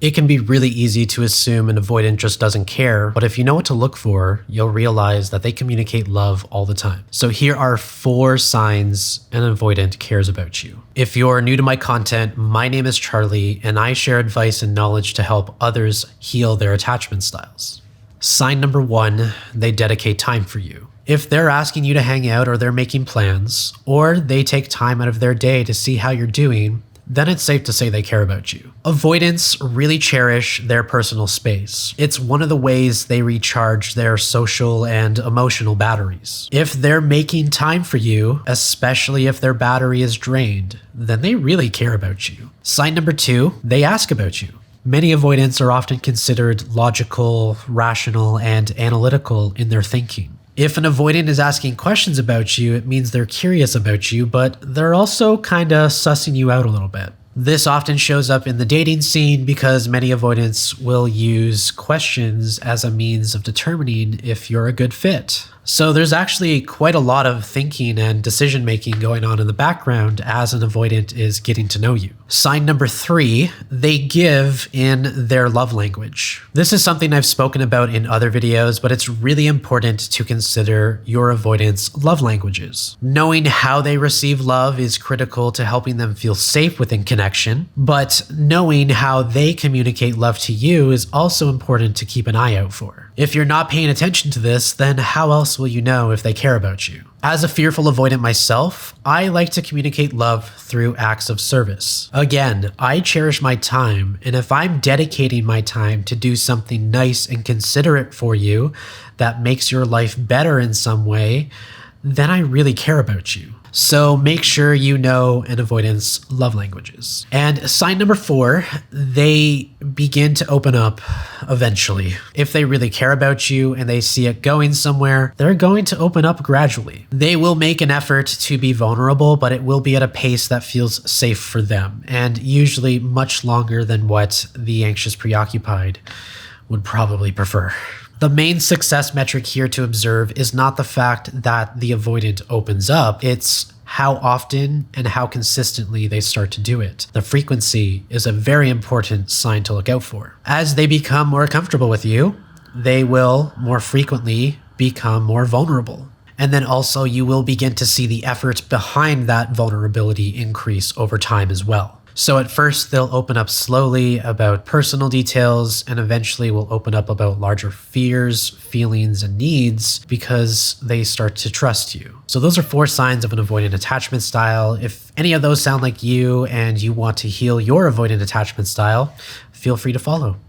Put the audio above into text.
It can be really easy to assume an avoidant just doesn't care, but if you know what to look for, you'll realize that they communicate love all the time. So here are 4 signs an avoidant cares about you. If you're new to my content, my name is Charlie, and I share advice and knowledge to help others heal their attachment styles. Sign number 1, they dedicate time for you. If they're asking you to hang out or they're making plans, or they take time out of their day to see how you're doing, then it's safe to say they care about you. Avoidants really cherish their personal space. It's one of the ways they recharge their social and emotional batteries. If they're making time for you, especially if their battery is drained, then they really care about you. Sign number 2, they ask about you. Many avoidants are often considered logical, rational, and analytical in their thinking. If an avoidant is asking questions about you, it means they're curious about you, but they're also kinda sussing you out a little bit. This often shows up in the dating scene because many avoidants will use questions as a means of determining if you're a good fit. So there's actually quite a lot of thinking and decision making going on in the background as an avoidant is getting to know you. Sign number 3, they give in their love language. This is something I've spoken about in other videos, but it's really important to consider your avoidant's love languages. Knowing how they receive love is critical to helping them feel safe within connection, but knowing how they communicate love to you is also important to keep an eye out for. If you're not paying attention to this, then how else will you know if they care about you? As a fearful avoidant myself, I like to communicate love through acts of service. Again, I cherish my time, and if I'm dedicating my time to do something nice and considerate for you that makes your life better in some way, then I really care about you. So make sure you know an avoidant's love languages. And sign number 4, they begin to open up eventually. If they really care about you and they see it going somewhere, they're going to open up gradually. They will make an effort to be vulnerable, but it will be at a pace that feels safe for them, and usually much longer than what the anxious preoccupied would probably prefer. The main success metric here to observe is not the fact that the avoidant opens up, it's how often and how consistently they start to do it. The frequency is a very important sign to look out for. As they become more comfortable with you, they will more frequently become more vulnerable. And then also you will begin to see the effort behind that vulnerability increase over time as well. So at first they'll open up slowly about personal details and eventually will open up about larger fears, feelings, and needs because they start to trust you. So those are 4 signs of an avoidant attachment style. If any of those sound like you and you want to heal your avoidant attachment style, feel free to follow.